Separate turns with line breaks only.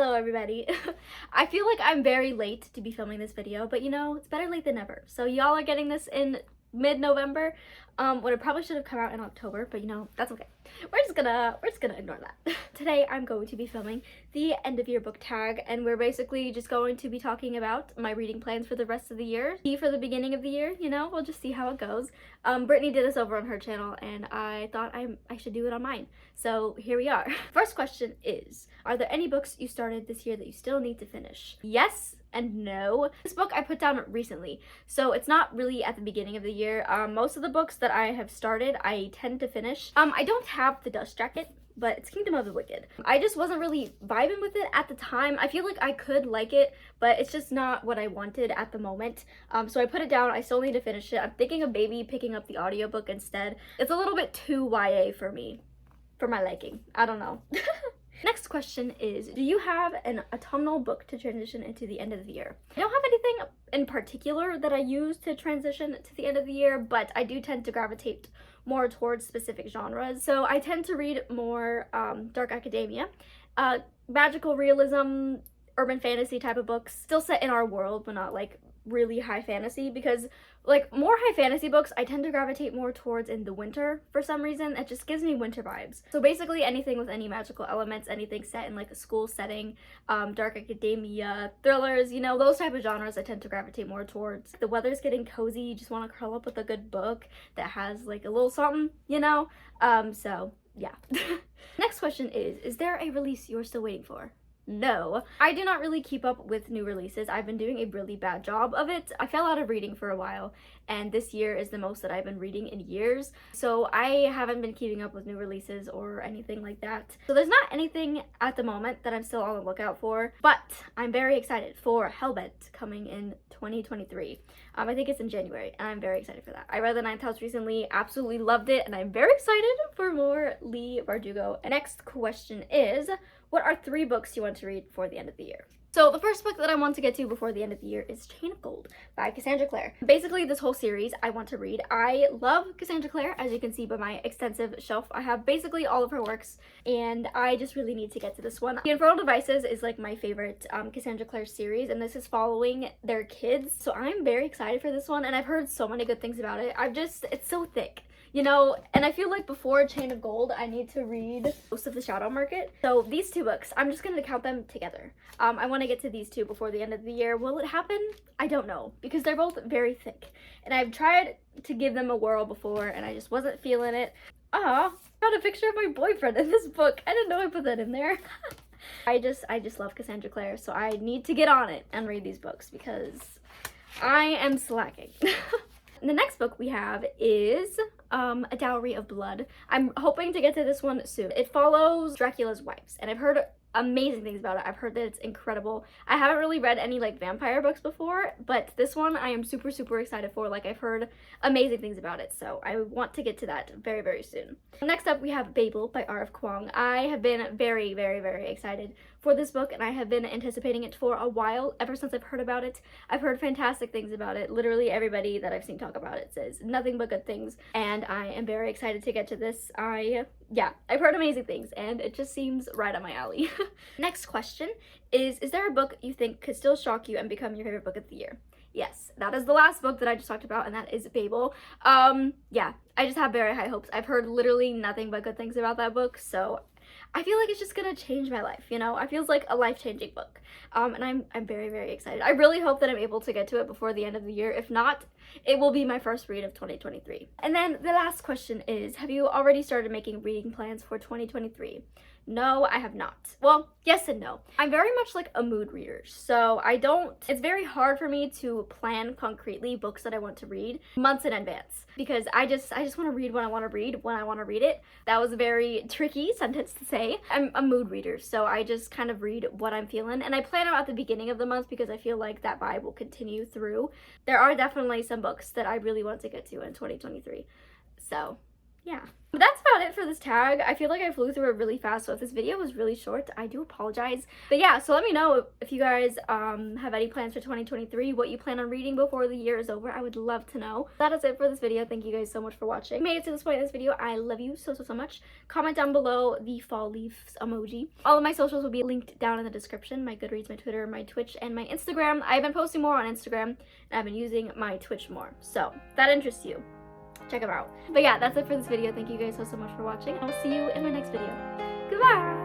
Hello everybody. I feel like I'm very late to be filming this video, but you know, it's better late than never. So y'all are getting this in mid-November, when it probably should have come out in October, but you know, that's okay. We're just gonna ignore that. Today I'm going to be filming the end of year book tag, and we're basically just going to be talking about my reading plans for the rest of the year. For the beginning of the year, you know, we'll just see how it goes. Brittany did this over on her channel, and I thought I should do it on mine. So here we are. First question is, are there any books you started this year that you still need to finish? Yes and no. This book I put down recently, so it's not really at the beginning of the year. Most of the books that I have started, I tend to finish. I don't have The Dust Jacket, but it's Kingdom of the Wicked. I just wasn't really vibing with it at the time. I feel like I could like it, but it's just not what I wanted at the moment. So I put it down. I still need to finish it. I'm thinking of maybe picking up the audiobook instead. It's a little bit too YA for me, for my liking. I don't know. Next question is, do you have an autumnal book to transition into the end of the year? I don't have anything in particular that I use to transition to the end of the year, but I do tend to gravitate more towards specific genres. So I tend to read more dark academia, magical realism, urban fantasy type of books, still set in our world, but not like really high fantasy, because like more high fantasy books I tend to gravitate more towards in the winter for some reason. It just gives me winter vibes. So basically anything with any magical elements, anything set in like a school setting, dark academia, thrillers, you know, those type of genres I tend to gravitate more towards. The weather's getting cozy, you just want to curl up with a good book that has like a little something, you know. So yeah. Next question is there a release you're still waiting for? No, I do not really keep up with new releases. I've been doing a really bad job of it. I fell out of reading for a while, and this year is the most that I've been reading in years. So I haven't been keeping up with new releases or anything like that. So there's not anything at the moment that I'm still on the lookout for, but I'm very excited for Hellbent coming in 2023. I think it's in January, and I'm very excited for that. I read The Ninth House recently, absolutely loved it, and I'm very excited for more Leigh Bardugo. Next question is, what are 3 books you want to read before the end of the year? So the first book that I want to get to before the end of the year is Chain of Gold by Cassandra Clare. Basically, this whole series I want to read. I love Cassandra Clare, as you can see by my extensive shelf. I have basically all of her works, and I just really need to get to this one. The Infernal Devices is like my favorite Cassandra Clare series, and this is following their kids. So I'm very excited for this one, and I've heard so many good things about it. It's so thick, you know, and I feel like before Chain of Gold, I need to read Ghost of the Shadow Market. So these 2 books, I'm just gonna count them together. I want to get to these 2 before the end of the year. Will it happen? I don't know, because they're both very thick, and I've tried to give them a whirl before, and I just wasn't feeling it. I got a picture of my boyfriend in this book. I didn't know I put that in there. I just love Cassandra Clare, so I need to get on it and read these books because I am slacking. And the next book we have is A Dowry of Blood. I'm hoping to get to this one soon. It follows Dracula's wives, and I've heard amazing things about it. I've heard that it's incredible. I haven't really read any like vampire books before, but this one I am super excited for. Like, I've heard amazing things about it, so I want to get to that very soon. Next up we have Babel by R.F. Kuang. I have been very excited for this book, and I have been anticipating it for a while, ever since I've heard about it. I've heard fantastic things about it. Literally everybody that I've seen talk about it says nothing but good things, and I am very excited to get to this. I've heard amazing things, and it just seems right up my alley. Next question is there a book you think could still shock you and become your favorite book of the year? Yes, that is the last book that I just talked about, and that is Babel. Yeah, I just have very high hopes. I've heard literally nothing but good things about that book, so I feel like it's just gonna change my life, you know? It feels like a life-changing book, and I'm very excited. I really hope that I'm able to get to it before the end of the year. If not, it will be my first read of 2023. And then the last question is, have you already started making reading plans for 2023? No, I have not. Well, yes and no. I'm very much like a mood reader, so it's very hard for me to plan concretely books that I want to read months in advance, because I just want to read what I want to read when I want to read it. That was a very tricky sentence to say. I'm a mood reader, so I just kind of read what I'm feeling, and I plan them at the beginning of the month because I feel like that vibe will continue through. There are definitely some books that I really want to get to in 2023, so yeah. But that's about it for this tag. I feel like I flew through it really fast, so if this video was really short, I do apologize. But yeah, so let me know if you guys have any plans for 2023, what you plan on reading before the year is over. I would love to know. That is it for this video. Thank you guys so much for watching. If you made it to this point in this video, I love you so much. Comment down below the fall leaves emoji. All of my socials will be linked down in the description. My Goodreads, my Twitter, my Twitch, and my Instagram. I've been posting more on Instagram, and I've been using my Twitch more. So if that interests you, check them out. But yeah, that's it for this video. Thank you guys so much for watching. I'll see you in my next video. Goodbye!